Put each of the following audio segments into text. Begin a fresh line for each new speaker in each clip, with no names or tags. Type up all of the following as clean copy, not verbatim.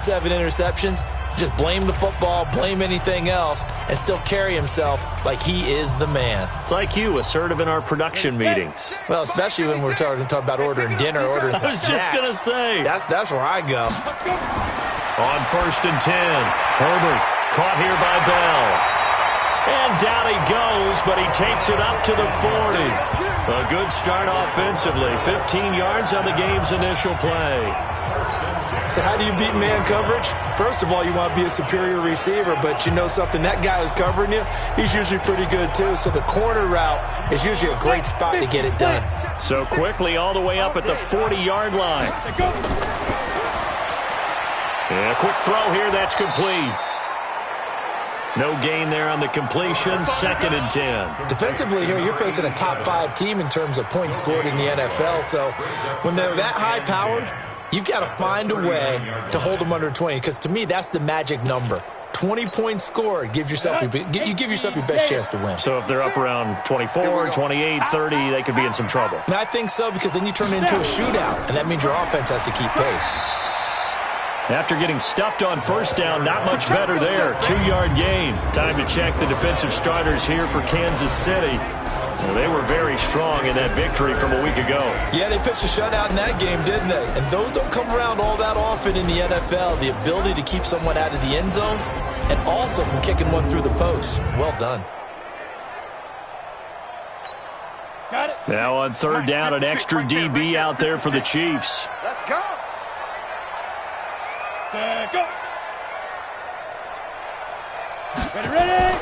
7 interceptions, just blame the football, blame anything else, and still carry himself like he is the man.
It's like you, assertive in our production meetings.
Well, especially when we're talking about ordering dinner, ordering some snacks.
I was just going to say.
That's where I go.
On 1st and 10, Herbert caught here by Bell. And down he goes, but he takes it up to the 40. A good start offensively. 15 yards on the game's initial play.
So how do you beat man coverage? First of all, you want to be a superior receiver, but you know something, that guy who's covering you, he's usually pretty good too. So the corner route is usually a great spot to get it done.
So quickly all the way up at the 40-yard line. And a quick throw here, that's complete. No gain there on the completion, 2nd and 10.
Defensively here, you're facing a top 5 team in terms of points scored in the NFL. So when they're that high-powered, you've got to find a way to hold them under 20, because to me, that's the magic number. 20 points scored, you give yourself your best chance to win.
So if they're up around 24, 28, 30, they could be in some trouble.
And I think so, because then you turn it into a shootout, and that means your offense has to keep pace.
After getting stuffed on 1st down, not much better there. 2-yard gain. Time to check the defensive starters here for Kansas City. Well, they were very strong in that victory from a week ago.
Yeah, they pitched a shutout in that game, didn't they? And those don't come around all that often in the NFL. The ability to keep someone out of the end zone and also from kicking one through the post. Well done.
Got it.
Now on 3rd down, an extra DB out there for the Chiefs.
Let's go. Go. Ready.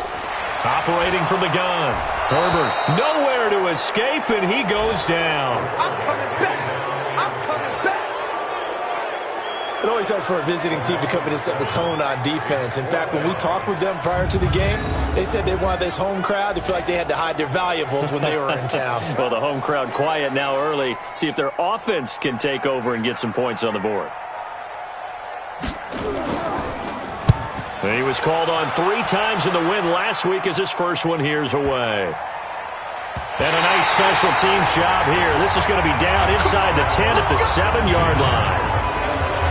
Operating from the gun. Herbert nowhere to escape, and he goes down.
I'm coming back.
It always helps for a visiting team to come in and set the tone on defense. In fact, when we talked with them prior to the game, they said they wanted this home crowd to feel like they had to hide their valuables when they were in town.
Well, the home crowd quiet now early. See if their offense can take over and get some points on the board. He was called on 3 times in the win last week as his first one here's away. And a nice special teams job here. This is going to be down inside the 10 at the 7-yard line.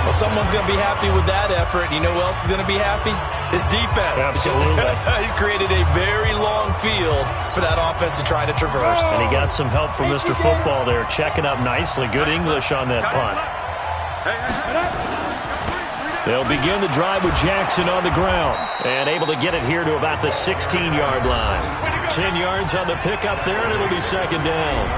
Well, someone's going to be happy with that effort. You know who else is going to be happy? His defense.
Absolutely.
He's created a very long field for that offense to try to traverse.
And he got some help from Mr. Football there, checking up nicely. Good English on that punt. They'll begin the drive with Jackson on the ground and able to get it here to about the 16-yard line. 10 yards on the pickup there, and it'll be 2nd down.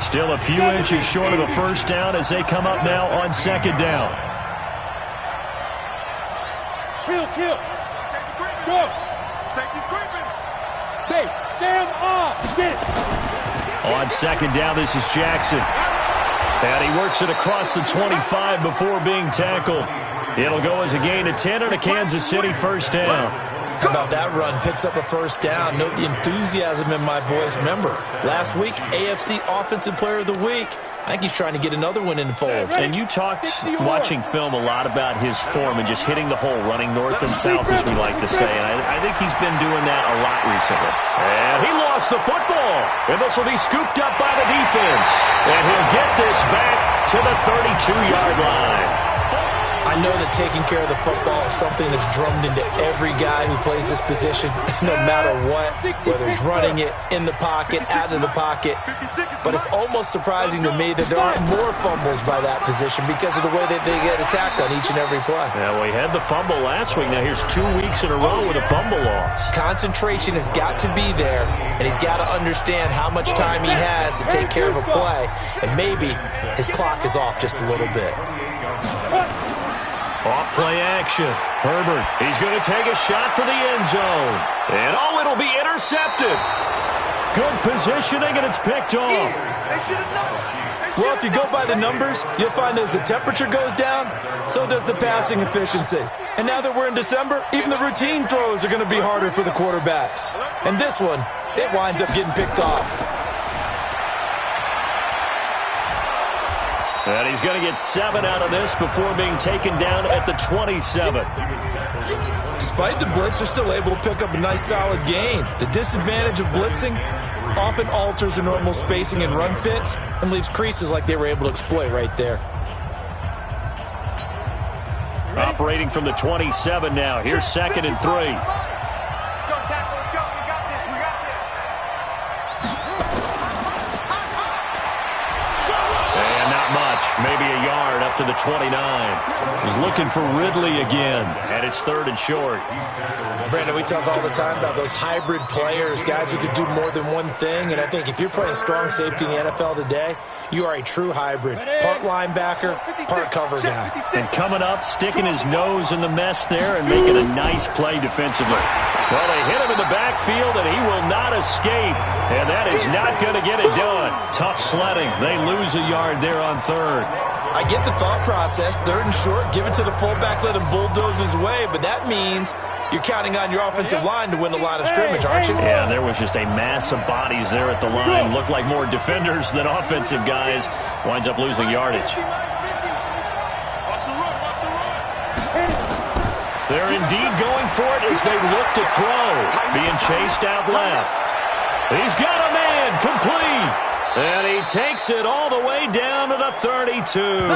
Still a few inches short of a 1st down as they come up now on 2nd down.
Kill. Go. Hey, stand off. Get it.
On 2nd down, this is Jackson. And he works it across the 25 before being tackled. It'll go as a gain of 10 and a Kansas City 1st down.
How about that run? Picks up a 1st down. Note the enthusiasm in my voice. Remember, last week, AFC Offensive Player of the Week. I think he's trying to get another one in the fold.
And you talked, watching film, a lot about his form and just hitting the hole, running north and south, as we like to say. And I think he's been doing that a lot recently. And he lost the football. And this will be scooped up by the defense. And he'll get this back to the 32-yard line.
I know that taking care of the football is something that's drummed into every guy who plays this position, no matter what, whether he's running it, in the pocket, out of the pocket. But it's almost surprising to me that there aren't more fumbles by that position because of the way that they get attacked on each and every play.
Yeah, well, he had the fumble last week. Now here's 2 weeks in a row with a fumble loss.
Concentration has got to be there, and he's got to understand how much time he has to take care of a play, and maybe his clock is off just a little bit.
Off play action. Herbert, he's going to take a shot for the end zone. And it'll be intercepted. Good positioning, and it's picked off.
Well, if you go by the numbers, you'll find as the temperature goes down, so does the passing efficiency. And now that we're in December, even the routine throws are going to be harder for the quarterbacks. And this one, it winds up getting picked off.
And he's going to get 7 out of this before being taken down at the 27.
Despite the blitz, they're still able to pick up a nice solid gain. The disadvantage of blitzing often alters the normal spacing and run fits and leaves creases like they were able to exploit right there.
operating from the 27 now. Here's 2nd and 3. Maybe a yard up to the 29. He's looking for Ridley again, and it's 3rd and short.
Brandon, we talk all the time about those hybrid players, guys who could do more than one thing, and I think if you're playing strong safety in the NFL today, you are a true hybrid. Part linebacker, part cover guy.
And coming up, sticking his nose in the mess there and making a nice play defensively. Well, they hit him in the backfield, and he will not escape, and that is not going to get it done. Tough sledding. They lose a yard there on 3rd.
I get the thought process, 3rd and short, give it to the fullback, let him bulldoze his way, but that means you're counting on your offensive line to win the line of scrimmage, aren't you?
Yeah, there was just a mass of bodies there at the line. Looked like more defenders than offensive guys. Winds up losing yardage. They're indeed going for it as they look to throw. Being chased out left. He's got a man, complete. And he takes it all the way down to the 32.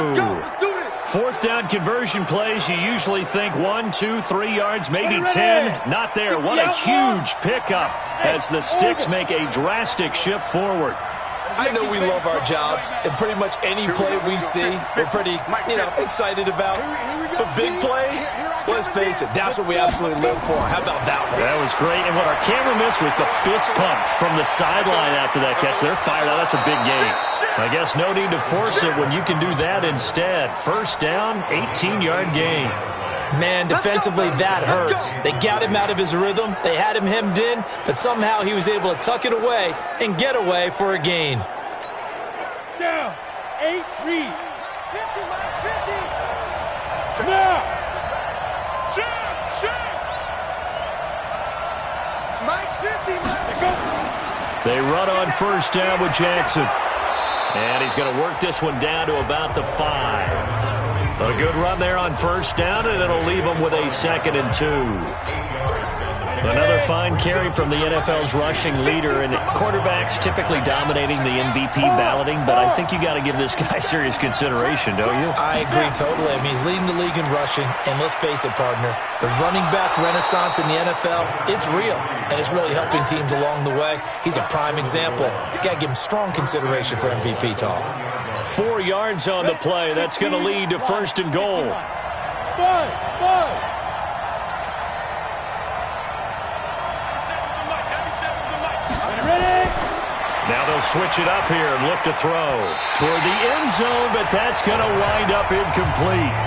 4th down conversion plays, you usually think 1, 2, 3 yards, maybe 10. Not there. What a huge pickup as the Sticks make a drastic shift forward.
I know we love our jobs, and pretty much any play we see, we're pretty, excited about. The big plays, let's face it, that's what we absolutely live for. How about that one?
That was great, and what our camera missed was the fist pump from the sideline after that catch. They're fired out. That's a big gain. I guess no need to force it when you can do that instead. 1st down, 18-yard gain.
Man, defensively, that hurts. They got him out of his rhythm. They had him hemmed in, but somehow he was able to tuck it away and get away for a gain.
Down. 8-3. 50. Now. Mike's 50.
They run on 1st down with Jackson. And he's going to work this one down to about the 5. A good run there on 1st down, and it'll leave them with a 2nd and 2. Another fine carry from the NFL's rushing leader, and quarterbacks typically dominating the MVP balloting, but I think you got to give this guy serious consideration, don't you?
I agree totally. I mean, he's leading the league in rushing, and let's face it, partner, the running back renaissance in the NFL, it's real, and it's really helping teams along the way. He's a prime example. Got to give him strong consideration for MVP talk.
4 yards on the play. That's going to lead to 1st and goal.
5.
Now they'll switch it up here and look to throw toward the end zone, but that's going to wind up incomplete.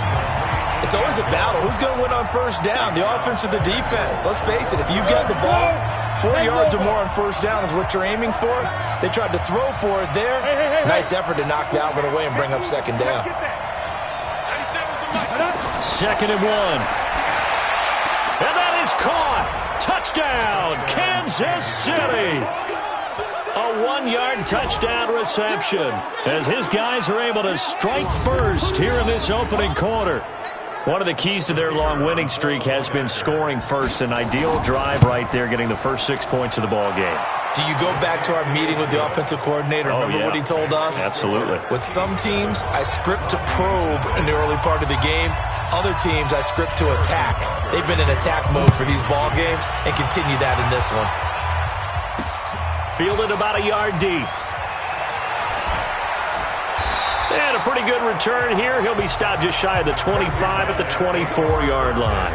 It's always a battle. Who's going to win on 1st down, the offense or the defense? Let's face it, if you've got the ball, 4 yards or more on 1st down is what you're aiming for. They tried to throw for it there. Nice effort to knock that one away and bring up 2nd down.
2nd and 1. And that is caught. Touchdown, Kansas City. A 1-yard touchdown reception as his guys are able to strike first here in this opening quarter. One of the keys to their long winning streak has been scoring first. An ideal drive right there, getting the first 6 points of the ball game.
Do you go back to our meeting with the offensive coordinator? Remember what he told us?
Absolutely.
With some teams, I script to probe in the early part of the game. Other teams, I script to attack. They've been in attack mode for these ball games and continue that in this one.
Fielded about a yard deep. And a pretty good return here. He'll be stopped just shy of the 25 at the 24-yard line.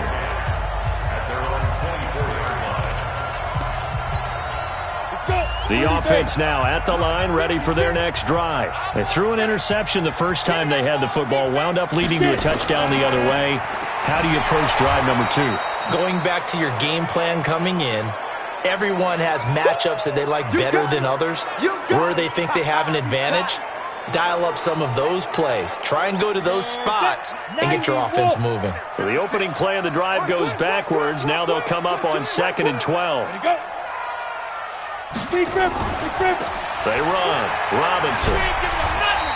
The offense now at the line, ready for their next drive. They threw an interception the first time they had the football, wound up leading to a touchdown the other way. How do you approach drive number 2?
Going back to your game plan coming in, everyone has matchups that they like better than others, where they think they have an advantage. Dial up some of those plays. Try and go to those spots and get your offense moving.
So the opening play of the drive goes backwards. Now they'll come up on 2nd and 12. They run. Robinson.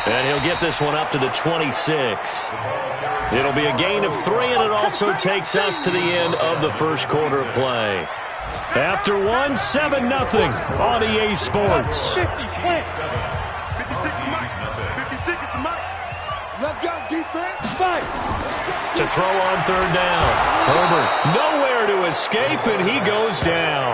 And he'll get this one up to the 26. It'll be a gain of 3, and it also takes us to the end of the first quarter of play. After 1, 7-0 on EA Sports.
56 is the mic. Let's go, defense. Fight.
To throw on third down. Herbert nowhere to escape, and he goes down.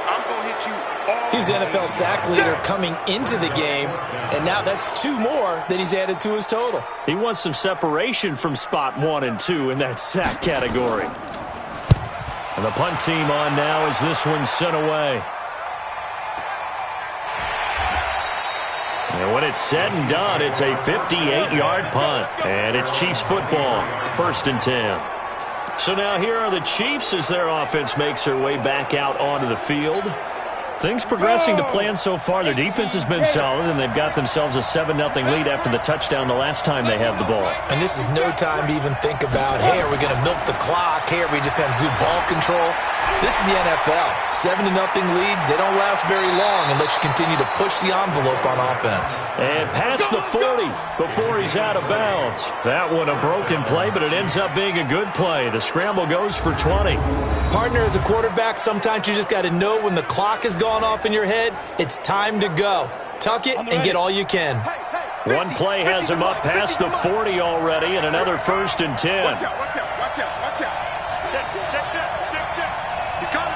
I'm going to hit you.
He's the NFL sack leader coming into the game, and now that's 2 more that he's added to his total.
He wants some separation from spot 1 and 2 in that sack category. And the punt team on now as this one's sent away. And when it's said and done, it's a 58-yard punt. And it's Chiefs football, 1st and 10. So now here are the Chiefs as their offense makes their way back out onto the field. Things progressing to plan so far. Their defense has been solid, and they've got themselves a 7-0 lead after the touchdown the last time they had the ball.
And this is no time to even think about, hey, are we going to milk the clock? Hey, are we just going to do ball control? This is the NFL. 7-0 leads, they don't last very long unless you continue to push the envelope on offense.
And past the 40 before he's out of bounds. That one a broken play, but it ends up being a good play. The scramble goes for 20.
Partner, as a quarterback, sometimes you just got to know when the clock is gone off in your head, it's time to go. Tuck it and get all you can.
One play has him up past the 40 already, and another 1st and 10.
Watch out, watch out, watch out, watch out. Check. He's coming.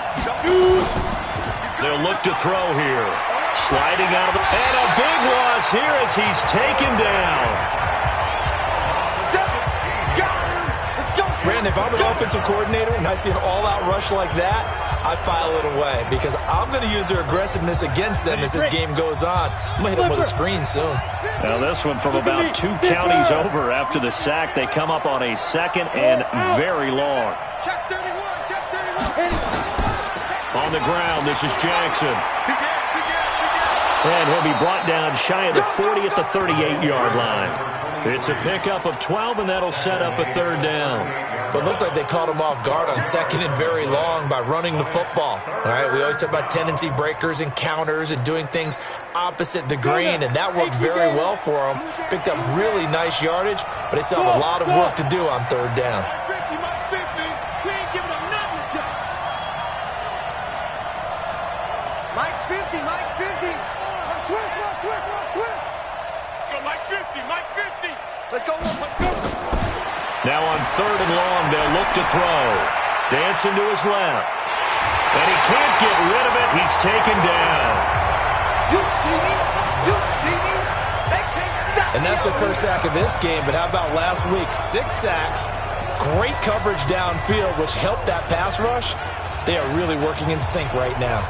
They'll look to throw here. Sliding out of the... And a big loss here as he's taken down.
Brandon, if I'm an offensive coordinator and I see an all-out rush like that, I file it away because I'm going to use their aggressiveness against them as this game goes on. I'm going to hit them with a screen soon.
Now this one from about 2 counties over after the sack. They come up on a 2nd and very long.
Check 31.
On the ground, this is Jackson. And he'll be brought down shy of the 40 at the 38-yard line. It's a pickup of 12, and that'll set up a 3rd down.
But it looks like they caught him off guard on 2nd and very long by running the football. All right, we always talk about tendency breakers and counters and doing things opposite the grain, and that worked very well for them. Picked up really nice yardage, but they still have a lot of work to do on 3rd down.
Mike's 50. Mike 50. Let's go.
Now on 3rd and long, they'll look to throw. Dancing to his left. And he can't get rid of it. He's taken down.
You see me? They can't stop.
And that's the first sack of this game, but how about last week? 6 sacks, great coverage downfield, which helped that pass rush. They are really working in sync right now.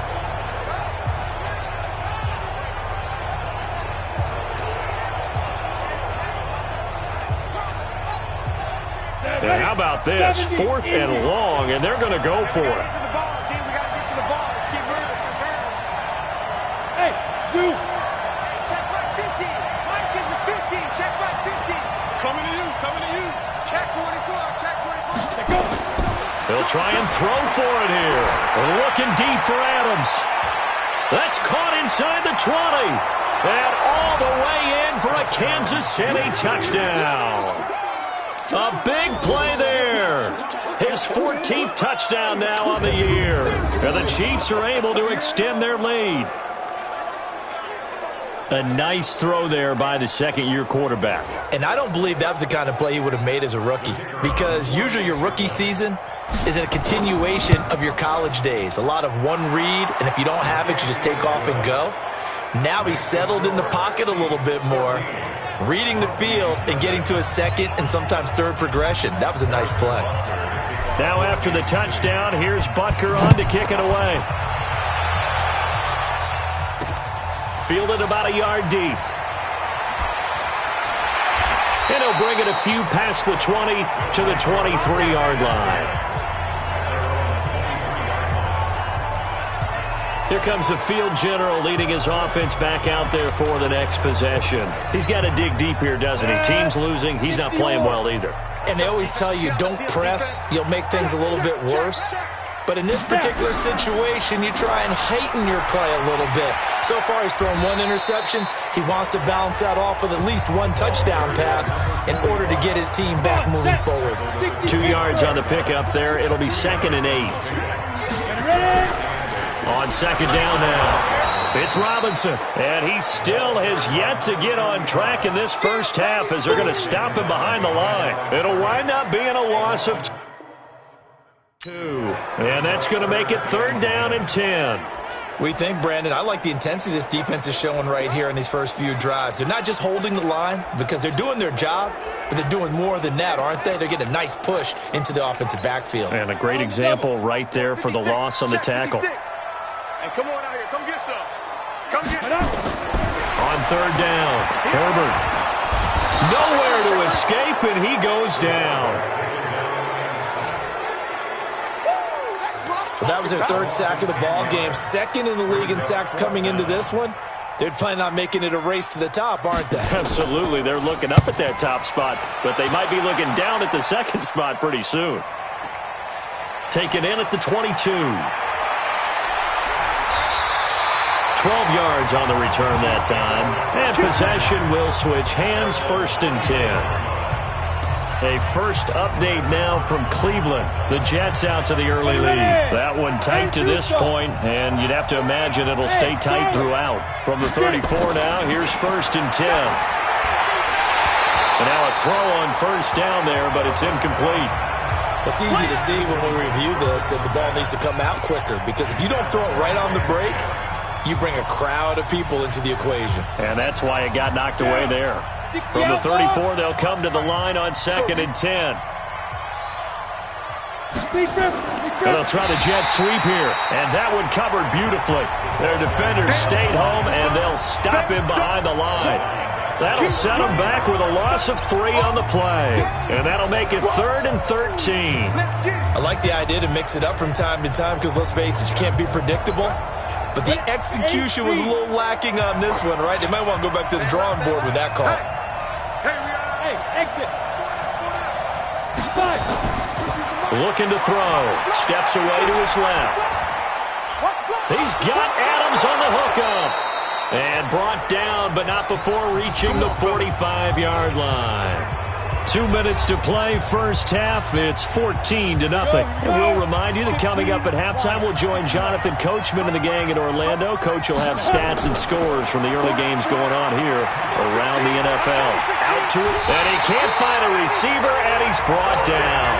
And how about this? 4th and long, and they're going to go for it.
Hey, Zoo.
Check right 50. Mike is a 50. Check right 50. Coming to you. Check 44.
They'll try and throw for it here. Looking deep for Adams. That's caught inside the 20. And all the way in for a Kansas City touchdown. A big play there. His 14th touchdown now on the year. And the Chiefs are able to extend their lead. A nice throw there by the 2nd-year quarterback.
And I don't believe that was the kind of play he would have made as a rookie, because usually your rookie season is a continuation of your college days. A lot of one read, and if you don't have it, you just take off and go. Now he's settled in the pocket a little bit more, reading the field and getting to a 2nd and sometimes 3rd progression. That was a nice play.
Now after the touchdown, here's Butker on to kick it away. Fielded about a yard deep. And he'll bring it a few past the 20 to the 23-yard line. Here comes the field general leading his offense back out there for the next possession. He's got to dig deep here, doesn't he? Team's losing. He's not playing well either.
And they always tell you, don't press. You'll make things a little bit worse. But in this particular situation, you try and heighten your play a little bit. So far, he's thrown 1 interception. He wants to balance that off with at least 1 touchdown pass in order to get his team back moving forward.
2 yards on the pickup there. It'll be 2nd and 8. On 2nd down now. It's Robinson, and he still has yet to get on track in this first half as they're going to stop him behind the line. It'll wind up being a loss of 2, and that's going to make it 3rd down and 10.
We think, Brandon, I like the intensity this defense is showing right here in these first few drives. They're not just holding the line because they're doing their job, but they're doing more than that, aren't they? They're getting a nice push into the offensive backfield.
And a great example right there for the loss on the tackle.
Hey, come on out here. Come get some. Come get some.
On 3rd down, Herbert. Nowhere to escape, and he goes down.
That was their 3rd sack of the ball game. 2nd in the league in sacks coming into this one. They're planning on making it a race to the top, aren't they?
Absolutely. They're looking up at that top spot, but they might be looking down at the 2nd spot pretty soon. Taken in at the 22. 12 yards on the return that time. And possession will switch hands, 1st and 10. A first update now from Cleveland. The Jets out to the early lead. That one tight to this point, and you'd have to imagine it'll stay tight throughout. From the 34 now, here's 1st and 10. And now a throw on 1st down there, but it's incomplete.
It's easy to see when we review this that the ball needs to come out quicker, because if you don't throw it right on the break, you bring a crowd of people into the equation.
And that's why it got knocked away there. From the 34, they'll come to the line on 2nd and 10. And they'll try the jet sweep here. And that one covered beautifully. Their defenders stayed home, and they'll stop him behind the line. That'll set them back with a loss of 3 on the play. And that'll make it 3rd and 13.
I like the idea to mix it up from time to time because, let's face it, you can't be predictable. But the execution was a little lacking on this one, right? They might want to go back to the drawing board with that call.
Hey, exit.
Looking to throw. Steps away to his left. He's got Adams on the hookup. And brought down, but not before reaching the 45-yard line. 2 minutes to play, first half. It's 14-0. And we'll remind you that coming up at halftime, we'll join Jonathan Coachman and the gang in Orlando. Coach will have stats and scores from the early games going on here around the NFL. Out to it, and he can't find a receiver, and he's brought down.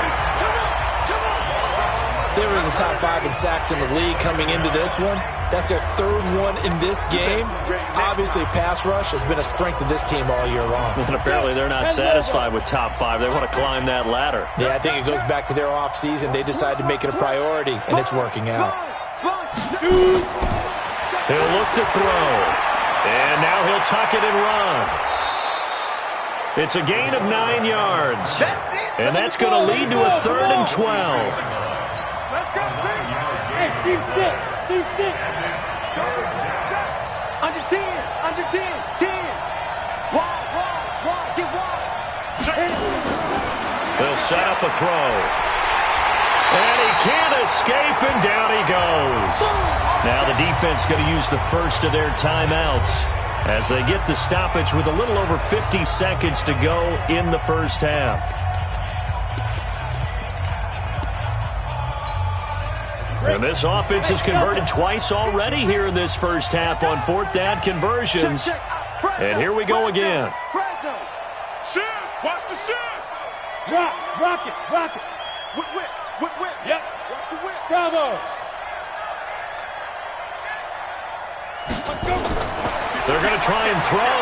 They were in the top 5 in sacks in the league coming into this one. That's their 3rd one in this game. Obviously, pass rush has been a strength of this team all year long.
And apparently they're not satisfied with top 5. They want to climb that ladder.
Yeah, I think it goes back to their offseason. They decided to make it a priority, and it's working out.
He'll look to throw. And now he'll tuck it and run. It's a gain of 9 yards. And that's going to lead to a 3rd and 12.
Let's go, team.
Hey, Steve, sit.
Under 10, 10. Wide, get wide.
They'll set up a throw. And he can't escape, and down he goes. Now the defense going to use the first of their timeouts as they get the stoppage with a little over 50 seconds to go in the first half. And this offense has converted twice already here in this first half on 4th down conversions. And here we go again.
Shift, watch the shift.
Rock it.
Whip.
Yep.
Watch the whip.
Bravo.
They're going to try and throw.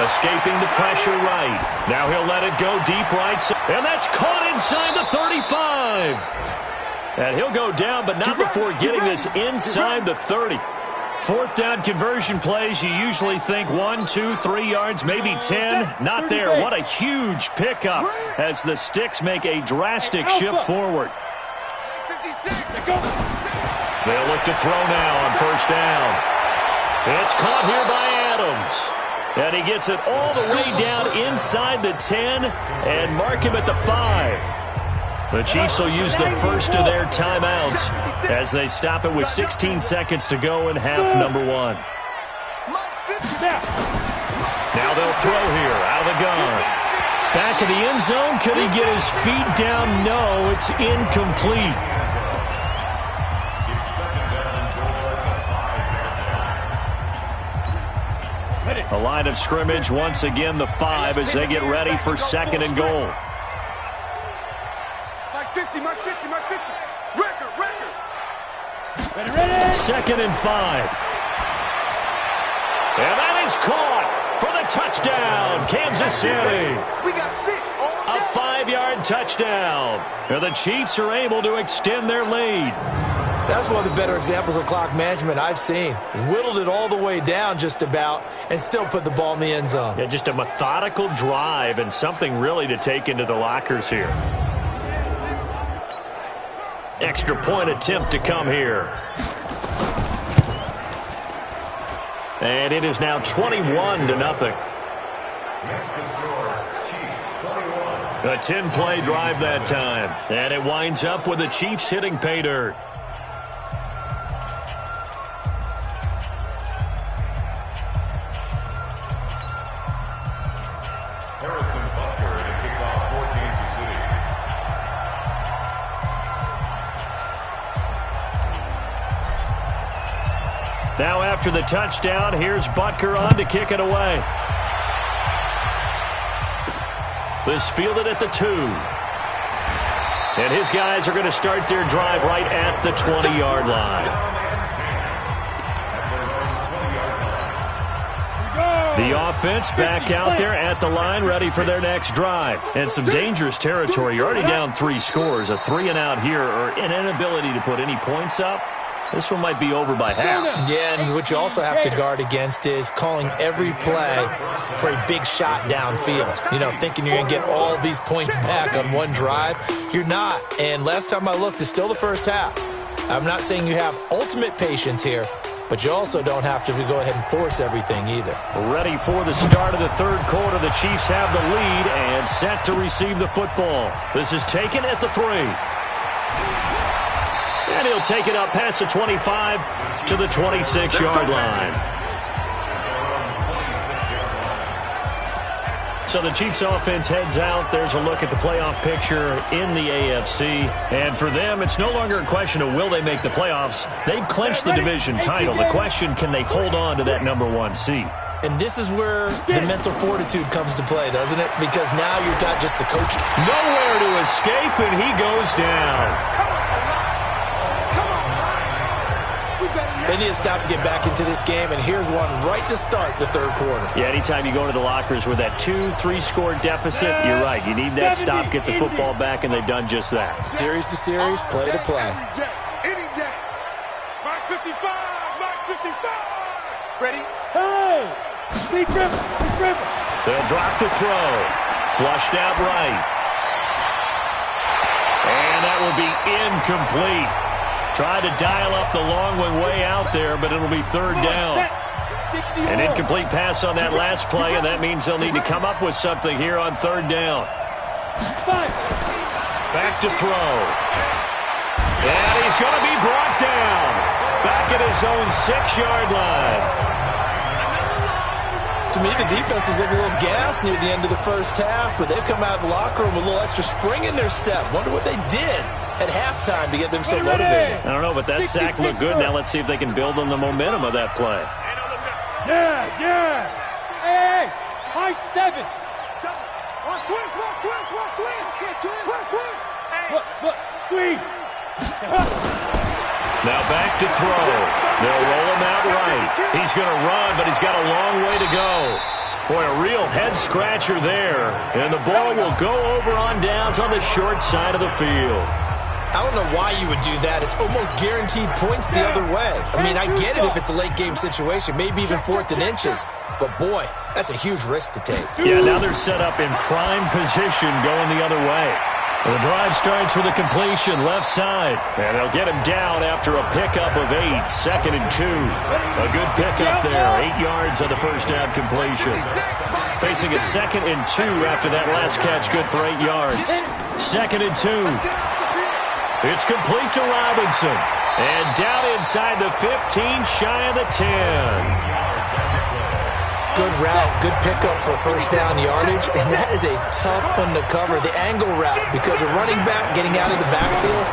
Escaping the pressure right. Now he'll let it go deep right side. And that's caught inside the 35. And he'll go down, but not before getting this inside the 30. 4th down conversion plays, you usually think 1, 2, 3 yards, maybe 10. Not there. What a huge pickup as the Sticks make a drastic shift forward.
56.
They'll look to throw now on 1st down. It's caught here by Adams. And he gets it all the way down inside the 10 and mark him at the 5. The Chiefs will use the first of their timeouts as they stop it with 16 seconds to go in half number 1. Now they'll throw here out of the gun. Back in the end zone. Could he get his feet down? No, it's incomplete. The line of scrimmage, once again, the 5 as they get ready for 2nd and goal.
Mike 50, Mike 50, Mike 50. Record.
Ready.
2nd and 5. And that is caught for the touchdown, Kansas City.
We got 6 all
A
day.
5-yard touchdown. And the Chiefs are able to extend their lead.
That's one of the better examples of clock management I've seen. Whittled it all the way down just about and still put the ball in the end zone.
Yeah, just a methodical drive and something really to take into the lockers here. Extra point attempt to come here. And it is now 21-0. A 10-play drive that time. And it winds up with the Chiefs hitting pay dirt.
Harrison Butker to kick off for Kansas City.
Now after the touchdown, here's Butker on to kick it away. This fielded at the 2. And his guys are going to start their drive right at the 20-yard line. The offense back out there at the line, ready for their next drive. And some dangerous territory. You're already down 3 scores. A 3-and-out here, or an inability to put any points up. This one might be over by half.
Yeah, and what you also have to guard against is calling every play for a big shot downfield. You know, thinking you're going to get all these points back on one drive. You're not. And last time I looked, it's still the first half. I'm not saying you have ultimate patience here, but you also don't have to go ahead and force everything either.
Ready for the start of the 3rd quarter. The Chiefs have the lead and set to receive the football. This is taken at the 3. And he'll take it up past the 25 to the 26-yard line. So the Chiefs offense heads out. There's a look at the playoff picture in the AFC. And for them, it's no longer a question of will they make the playoffs. They've clinched the division title. The question, can they hold on to that number 1 seed?
And this is where the mental fortitude comes to play, doesn't it? Because now you're not just the coach.
Nowhere to escape, and he goes down.
They need to stop to get back into this game, and here's one right to start the 3rd quarter.
Yeah, anytime you go to the lockers with that 2-3 score deficit, you're right. You need that stop, get the football back, and they've done just that.
Series to series, play to play.
Any day. Mike 55, Mike 55. Ready?
Hey! Speed River.
They'll drop the throw. Flushed out right. And that will be incomplete. Tried to dial up the long one way out there, but it'll be 3rd down. An incomplete pass on that last play, and that means they'll need to come up with something here on 3rd down. Back to throw. And he's going to be brought down. Back at his own 6-yard line.
To me, the defense was looking a little gassed near the end of the first half, but they've come out of the locker room with a little extra spring in their step. Wonder what they did at halftime to get them so motivated.
I don't know, but that sack looked good. Now let's see if they can build on the momentum of that play.
Yes. Hey, high 7.
Watch twins.
Look, squeeze.
Now back to throw. They'll roll him out right. He's going to run, but he's got a long way to go. Boy, a real head-scratcher there. And the ball will go over on downs on the short side of the field.
I don't know why you would do that. It's almost guaranteed points the other way. I mean, I get it if it's a late-game situation, maybe even 4th and inches. But, boy, that's a huge risk to take.
Yeah, now they're set up in prime position going the other way. The drive starts with a completion left side. And they'll get him down after a pickup of 8. 2nd and 2. A good pickup there. 8 yards on the first down completion. Facing a 2nd and 2 after that last catch. Good for 8 yards. 2nd and 2. It's complete to Robinson. And down inside the 15, shy of the 10.
Good route, good pickup for first down yardage, and that is a tough one to cover, the angle route, because a running back getting out of the backfield,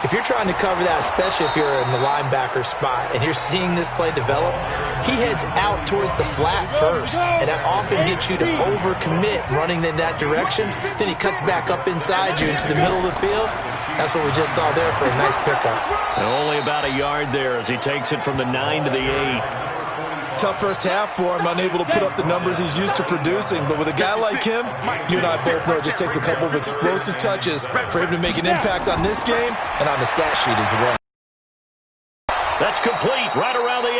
if you're trying to cover that, especially if you're in the linebacker spot and you're seeing this play develop, he heads out towards the flat first, and that often gets you to overcommit running in that direction. Then he cuts back up inside you into the middle of the field. That's what we just saw there for a nice pickup.
And only about a yard there as he takes it from the 9 to the 8.
Tough first half for him, unable to put up the numbers he's used to producing. But with a guy like him, you and I both know it just takes a couple of explosive touches for him to make an impact on this game and on the stat sheet as well.
That's complete right around the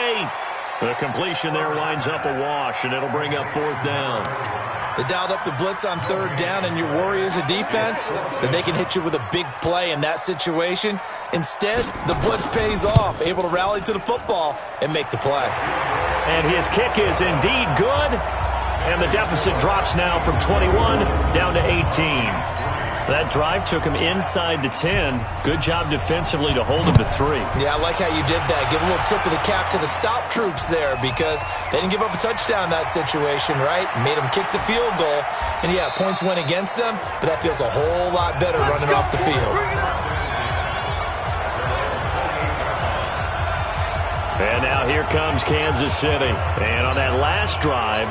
8. The completion there winds up a wash, and it'll bring up 4th down.
They dialed up the blitz on 3rd down, and your worry as a defense that they can hit you with a big play in that situation. Instead, the blitz pays off, able to rally to the football and make the play.
And his kick is indeed good, and the deficit drops now from 21 down to 18. That drive took him inside the 10. Good job defensively to hold him to 3.
Yeah, I like how you did that. Give a little tip of the cap to the stop troops there because they didn't give up a touchdown in that situation, right? Made them kick the field goal. And, yeah, points went against them, but that feels a whole lot better running off the field.
And now here comes Kansas City. And on that last drive,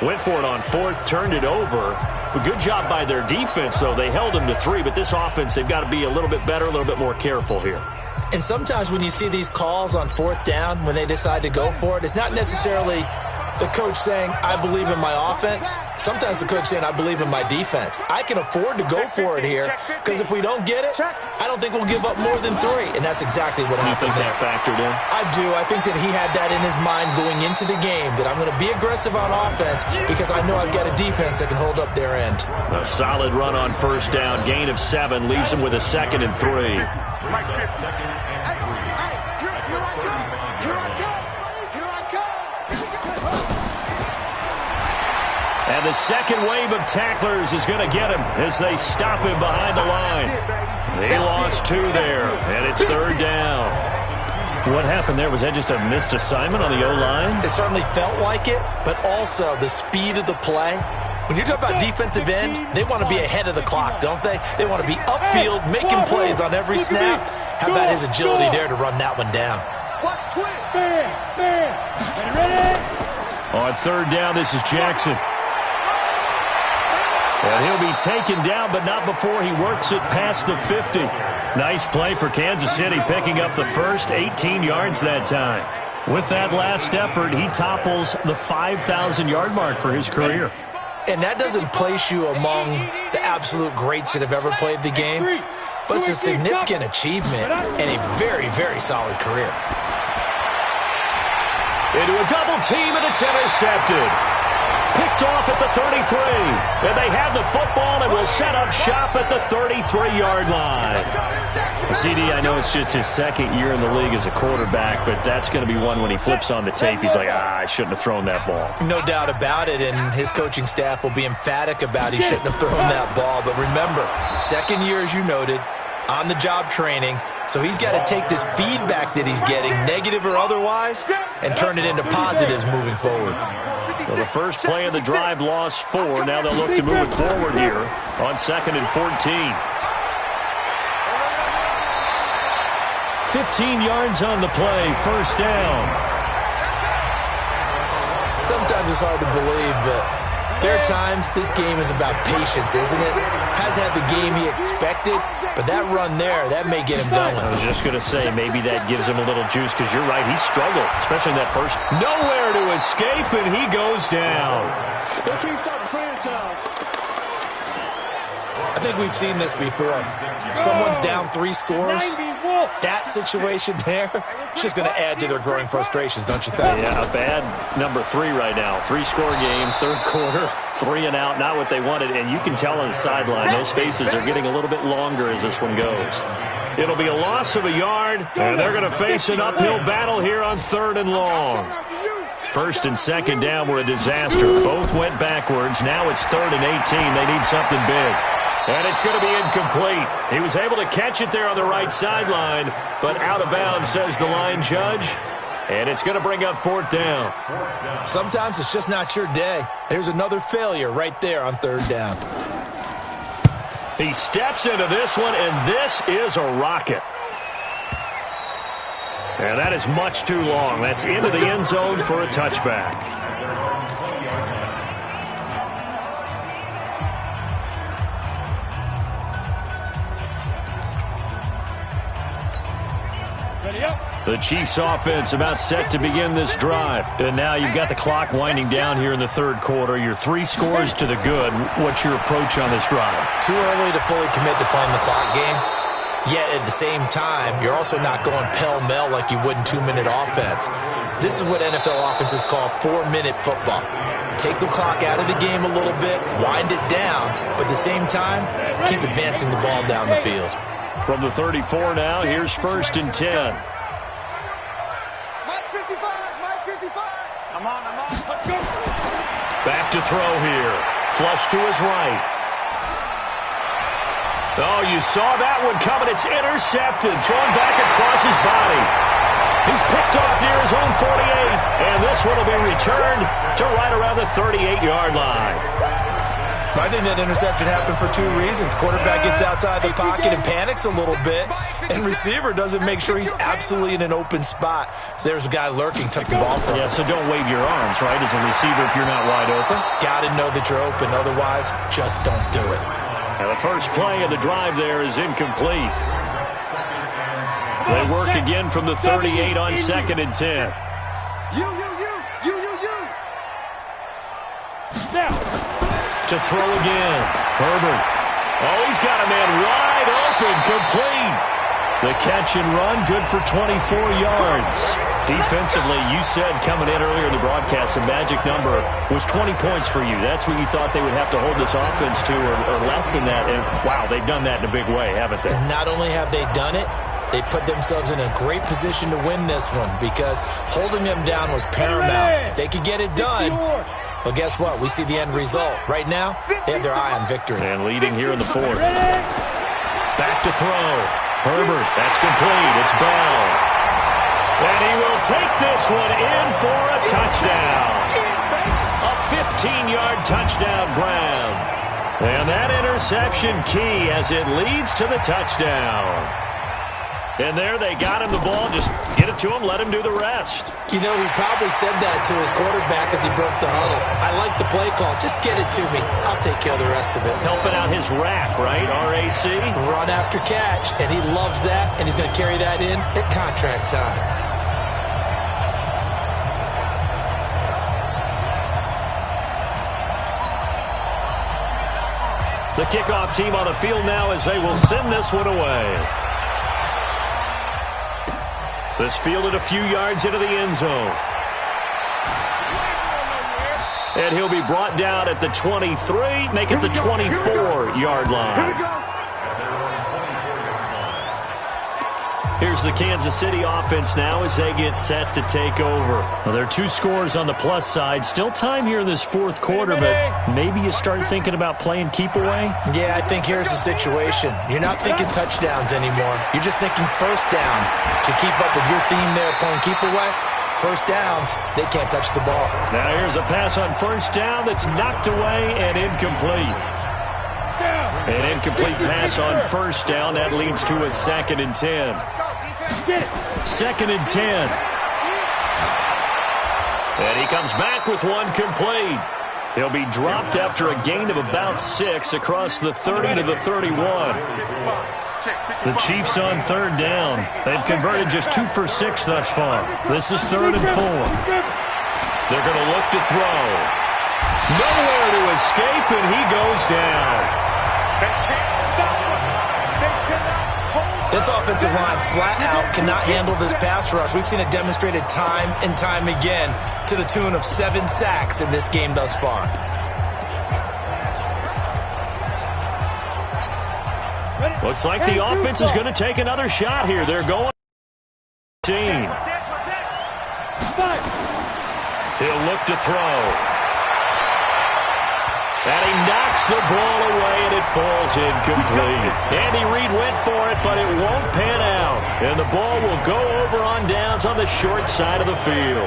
went for it on 4th, turned it over. A good job by their defense, though. They held them to 3, but this offense, they've got to be a little bit better, a little bit more careful here.
And sometimes when you see these calls on 4th down, when they decide to go for it, it's not necessarily the coach saying, I believe in my offense. Sometimes the coach saying, I believe in my defense. I can afford to go for it here because if we don't get it, I don't think we'll give up more than 3. And that's exactly what happened.
You think that factored in?
I do. I think that he had that in his mind going into the game, that I'm going to be aggressive on offense because I know I've got a defense that can hold up their end.
A solid run on 1st down. Gain of 7 leaves him with a 2nd and 3. And the second wave of tacklers is going to get him as they stop him behind the line. He lost 2 there, and it's 3rd down. What happened there? Was that just a missed assignment on the O-line?
It certainly felt like it, but also the speed of the play. When you're talking about defensive end, they want to be ahead of the clock, don't they? They want to be upfield, making plays on every snap. How about his agility there to run that one down?
On 3rd down, this is Jackson. And he'll be taken down, but not before he works it past the 50. Nice play for Kansas City, picking up the first 18 yards that time. With that last effort, he topples the 5,000-yard mark for his career.
And that doesn't place you among the absolute greats that have ever played the game, but it's a significant achievement and a very, very solid career.
Into a double team, and it's intercepted. Picked off at the 33. And they have the football and will set up shop at the 33-yard line. CD, I know it's just his 2nd year in the league as a quarterback, but that's going to be one when he flips on the tape. He's like, I shouldn't have thrown that ball.
No doubt about it, and his coaching staff will be emphatic about he shouldn't have thrown that ball. But remember, 2nd year, as you noted, on-the-job training. So he's got to take this feedback that he's getting, negative or otherwise, and turn it into positives moving forward.
Well, the first play of the drive lost 4. Now they'll look to move it forward here on 2nd and 14. 15 yards on the play, 1st down.
Sometimes it's hard to believe, but there are times this game is about patience, isn't it? Hasn't had the game he expected, but that run there, that may get him going.
I was just going to say, maybe that gives him a little juice, because you're right, he struggled, especially in that first. Nowhere to escape, and he goes down.
I think we've seen this before. Someone's down 3 scores. That situation there, it's just going to add to their growing frustrations, don't you think?
Yeah, a bad number 3 right now. 3-score game, 3rd quarter, 3 and out, not what they wanted. And you can tell on the sideline, those faces are getting a little bit longer as this one goes. It'll be a loss of a yard, and they're going to face an uphill battle here on 3rd and long. 1st and 2nd down were a disaster. Both went backwards. Now it's 3rd and 18. They need something big. And it's going to be incomplete. He was able to catch it there on the right sideline, but out of bounds, says the line judge. And it's going to bring up 4th down.
Sometimes it's just not your day. There's another failure right there on 3rd down.
He steps into this one, and this is a rocket. And that is much too long. That's into the end zone for a touchback. The Chiefs offense about set to begin this drive. And now you've got the clock winding down here in the third quarter. You're 3 scores to the good. What's your approach on this drive?
Too early to fully commit to playing the clock game. Yet at the same time, you're also not going pell-mell like you would in 2-minute offense. This is what NFL offenses call 4-minute football. Take the clock out of the game a little bit, wind it down, but at the same time, keep advancing the ball down the field.
From the 34 now, here's 1st and 10. Back to throw here. Flush to his right. Oh, you saw that one coming. It's intercepted. Thrown back across his body. He's picked off near his own 48. And this one will be returned to right around the 38-yard line.
I think that interception happened for 2 reasons. Quarterback gets outside the pocket and panics a little bit, and receiver doesn't make sure he's absolutely in an open spot. So there's a guy lurking, took the ball from him.
Yeah, so don't wave your arms, right, as a receiver if you're not wide open.
Got to know that you're open. Otherwise, just don't do it.
And the first play of the drive there is incomplete. They work again from the 38 on 2nd and 10.
You.
Now.
To throw again. Herbert. Oh, he's got a man wide open. Complete. The catch and run, good for 24 yards. Defensively, you said coming in earlier in the broadcast, the magic number was 20 points for you. That's what you thought they would have to hold this offense to, or less than that. And, wow, they've done that in a big way, haven't they?
And not only have they done it, they put themselves in a great position to win this one because holding them down was paramount. If they could get it done, well, guess what? We see the end result. Right now, they have their eye on victory.
And leading here in the 4th. Back to throw. Herbert, that's complete. It's Bell. And he will take this one in for a touchdown. A 15-yard touchdown grab. And that interception key as it leads to the touchdown. And there they got him the ball. Just get it to him, let him do the rest.
You know, he probably said that to his quarterback as he broke the huddle. I like the play call. Just get it to me. I'll take care of the rest of it.
Helping out his rack, right? RAC.
Run after catch, and he loves that, and he's going to carry that in at contract time.
The kickoff team on the field now as they will send this one away. This fielded a few yards into the end zone. And he'll be brought down at the 23, make it the 24-yard line. Here's the Kansas City offense now as they get set to take over. Well, there are 2 scores on the plus side. Still time here in this 4th quarter, but maybe you start thinking about playing keep away?
Yeah, I think here's the situation. You're not thinking touchdowns anymore. You're just thinking first downs. To keep up with your theme there playing keep away, first downs, they can't touch the ball.
Now here's a pass on first down that's knocked away and incomplete. An incomplete pass on first down. That leads to a 2nd and 10. 2nd and 10. And he comes back with one complete. He'll be dropped after a gain of about 6 across the 30 to the 31. The Chiefs on 3rd down. They've converted just 2 for 6 thus far. This is 3rd and 4. They're going to look to throw. Nowhere to escape, and he goes down.
This offensive line flat out cannot handle this pass rush. We've seen it demonstrated time and time again to the tune of 7 sacks in this game thus far.
Looks like the offense is going to take another shot here. They're going. He'll look to throw. And he knocks the ball away, and it falls incomplete. Andy Reid went for it, but it won't pan out. And the ball will go over on downs on the short side of the field.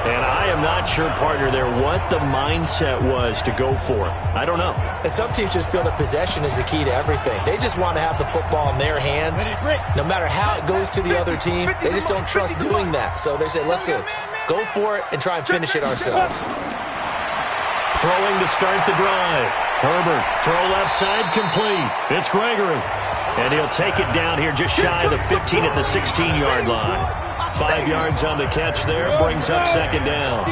And I am not sure, partner, there what the mindset was to go for it. I don't know.
And some teams just feel that possession is the key to everything. They just want to have the football in their hands. No matter how it goes to the other team, they just don't trust doing that. So they say, listen, go for it and try and finish it ourselves.
Throwing to start the drive. Herbert, throw left side, complete. It's Gregory. And he'll take it down here just shy of the 15 at the 16-yard line. 5 yards on the catch there, brings up second down.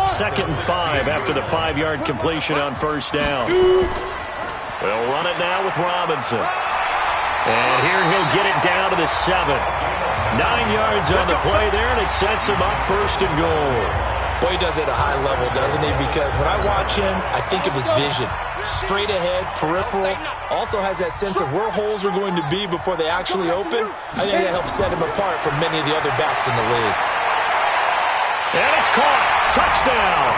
2nd and 5 after the 5-yard completion on first down. They'll run it now with Robinson. And here he'll get it down to the 7. 9 yards on the play there, and it sets him up first and goal.
Boy, he does it at a high level, doesn't he? Because when I watch him, I think of his vision. Straight ahead, peripheral. Also has that sense of where holes are going to be before they actually open. I think that helps set him apart from many of the other backs in the league.
And it's caught. Touchdown.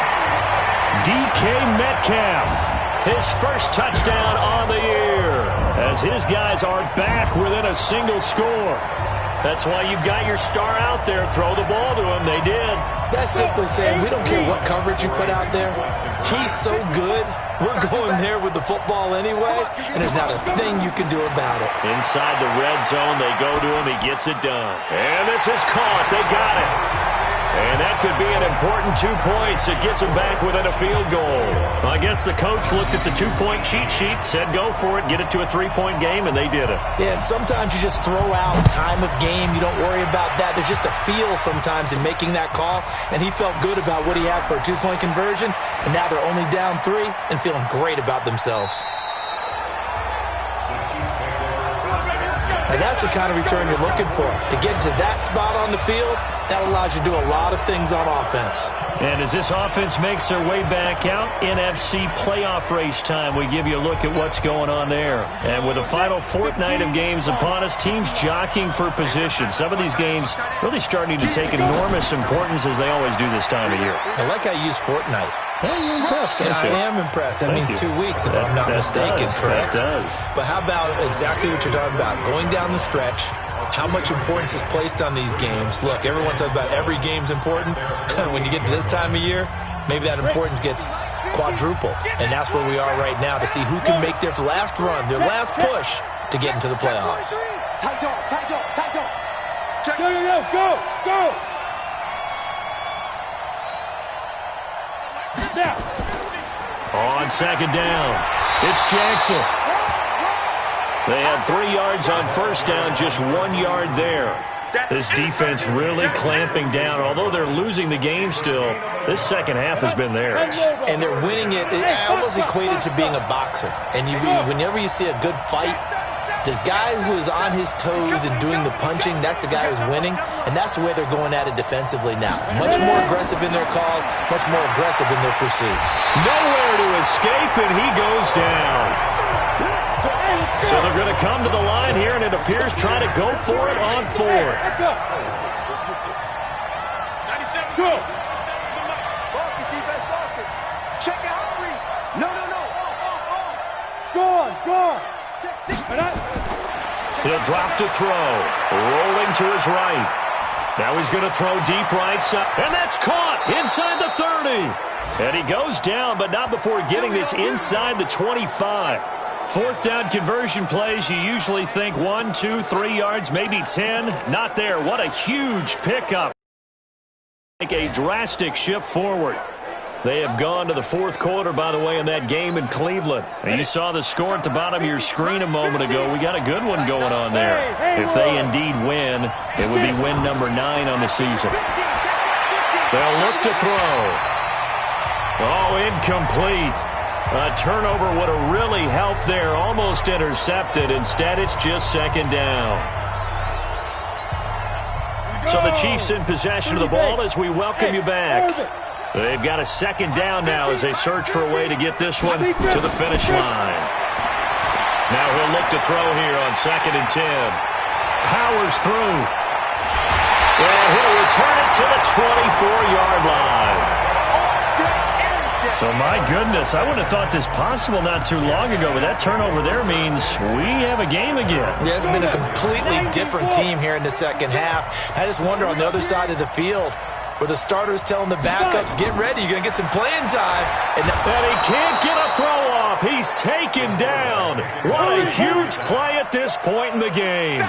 DK Metcalf. His first touchdown on the year. As his guys are back within a single score. That's why you've got your star out there. Throw the ball to him. They did.
That's simply saying we don't care what coverage you put out there. He's so good. We're going there with the football anyway, and there's not a thing you can do about it.
Inside the red zone, they go to him. He gets it done. And this is caught. They got it. And that could be an important 2 points. It gets him back within a field goal. I guess the coach looked at the 2-point cheat sheet, said go for it, get it to a 3-point game, and they did it.
Yeah, and sometimes you just throw out time of game. You don't worry about that. There's just a feel sometimes in making that call, and he felt good about what he had for a 2-point conversion, and now they're only down 3 and feeling great about themselves. And that's the kind of return you're looking for. To get to that spot on the field, that allows you to do a lot of things on offense.
And as this offense makes their way back out, NFC playoff race time, we give you a look at what's going on there. And with the final fortnight of games upon us, teams jockeying for position. Some of these games really starting to take enormous importance as they always do this time of year.
I like how you use fortnight.
Hey, you're impressed, aren't you?
I am impressed. That means 2 weeks, if I'm not mistaken, correct?
That does.
But how about exactly what you're talking about? Going down the stretch, how much importance is placed on these games. Look, everyone talks about every game's important. When you get to this time of year, maybe that importance gets quadruple. And that's where we are right now to see who can make their last run, their last push to get into the playoffs.
Tight dog, tight dog, tight dog.
Go. Now.
On second down, it's Jackson. They had 3 yards on first down, just 1 yard there. This defense really clamping down. Although they're losing the game still, this second half has been theirs.
And they're winning it. I almost equate it to being a boxer. And whenever you see a good fight, the guy who is on his toes and doing the punching, that's the guy who's winning. And that's the way they're going at it defensively now. Much more aggressive in their calls, much more aggressive in their pursuit.
Nowhere to escape, and he goes down. So they're going to come to the line here, and it appears trying to go for it on 4th.
Go.
Marcus, defense, Marcus. Check it, Henry. No.
Go on.
He'll drop to throw. Rolling to his right. Now he's going to throw deep right side. And that's caught inside the 30. And he goes down, but not before getting this inside the 25. 4th down conversion plays, you usually think 1, 2, 3 yards, maybe 10. Not there. What a huge pickup. Make a drastic shift forward. They have gone to the 4th quarter, by the way, in that game in Cleveland. And you saw the score at the bottom of your screen a moment ago. We got a good one going on there. If they indeed win, it would be win number 9 on the season. They'll look to throw. Oh, incomplete. A turnover would have really helped there. Almost intercepted. Instead, it's just second down. So the Chiefs in possession of the ball as we welcome you back. They've got a second down now as they search for a way to get this one to the finish line. Now he'll look to throw here on 2nd and 10. Powers through. Well, he'll return it to the 24-yard line. So, my goodness, I wouldn't have thought this possible not too long ago, but that turnover there means we have a game again.
Yeah, it's been a completely different team here in the second half. I just wonder on the other side of the field where the starters telling the backups, get ready, you're going to get some playing time. And
he can't get a throw off. He's taken down. What a huge play at this point in the game.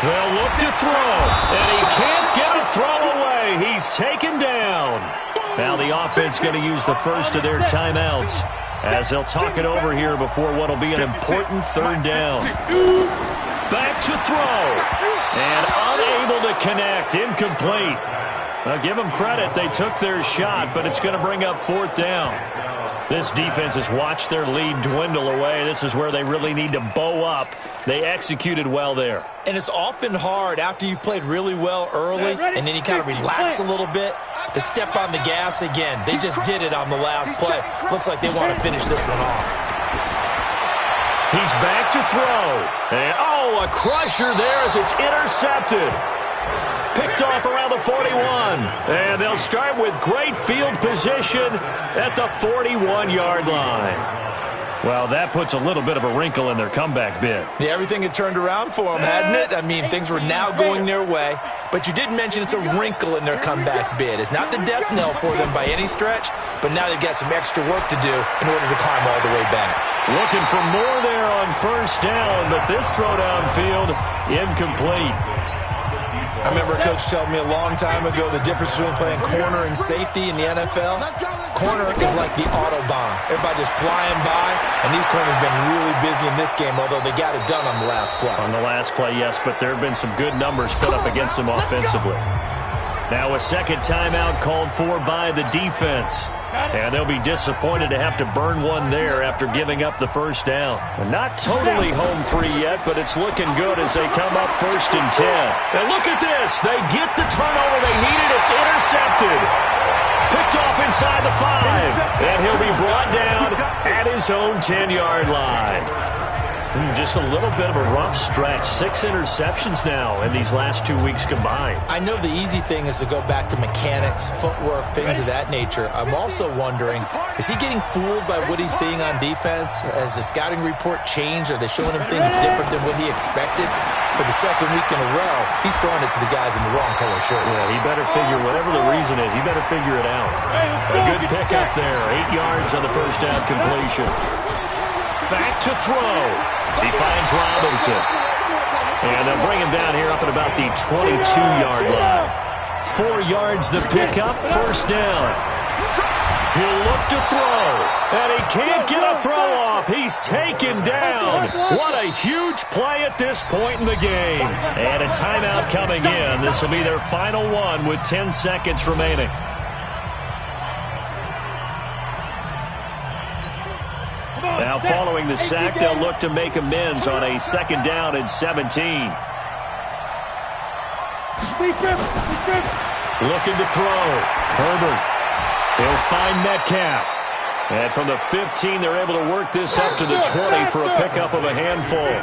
They'll look to throw, and he can't get a throw away. He's taken down. Now the offense going to use the first of their timeouts as they'll talk it over here before what will be an important third down. Back to throw, and unable to connect, incomplete. Now give them credit, they took their shot, but it's going to bring up fourth down. This defense has watched their lead dwindle away. This is where they really need to bow up. They executed well there.
And it's often hard after you've played really well early and then you kind of relax a little bit to step on the gas again. They just did it on the last play. Looks like they want to finish this one off.
He's back to throw. And, a crusher there as it's intercepted. Picked off around the 41. And they'll start with great field position at the 41-yard line. Well, that puts a little bit of a wrinkle in their comeback bid.
Yeah, everything had turned around for them, hadn't it? I mean, things were now going their way. But you did mention it's a wrinkle in their comeback bid. It's not the death knell for them by any stretch, but now they've got some extra work to do in order to climb all the way back.
Looking for more there on first down, but this throw downfield, incomplete.
I remember a coach telling me a long time ago the difference between playing corner and safety in the NFL. Corner is like the Autobahn. Everybody just flying by, and these corners have been really busy in this game, although they got it done on the last play.
On the last play, yes, but there have been some good numbers put up against them offensively. Now a second timeout called for by the defense. And they'll be disappointed to have to burn one there after giving up the first down. Not totally home free yet, but it's looking good as they come up 1st and 10. And look at this. They get the turnover they needed. It's intercepted. Picked off inside the 5. And he'll be brought down at his own 10-yard line. Just a little bit of a rough stretch. 6 interceptions now in these last 2 weeks combined.
I know the easy thing is to go back to mechanics, footwork, things of that nature. I'm also wondering, is he getting fooled by what he's seeing on defense? Has the scouting report changed? Are they showing him things different than what he expected? For the second week in a row, he's throwing it to the guys in the wrong color shirts.
Yeah, he better figure, whatever the reason is, he better figure it out. A good pickup there. 8 yards on the first down completion. Back to throw. He finds Robinson. And they'll bring him down here up at about the 22-yard line. 4 yards the pickup, first down. He'll look to throw. And he can't get a throw off. He's taken down. What a huge play at this point in the game. And a timeout coming in. This will be their final one with 10 seconds remaining. Now following the sack, they'll look to make amends on a 2nd down and 17. Looking to throw. Herbert. He'll find Metcalf. And from the 15, they're able to work this up to the 20 for a pickup of a handful.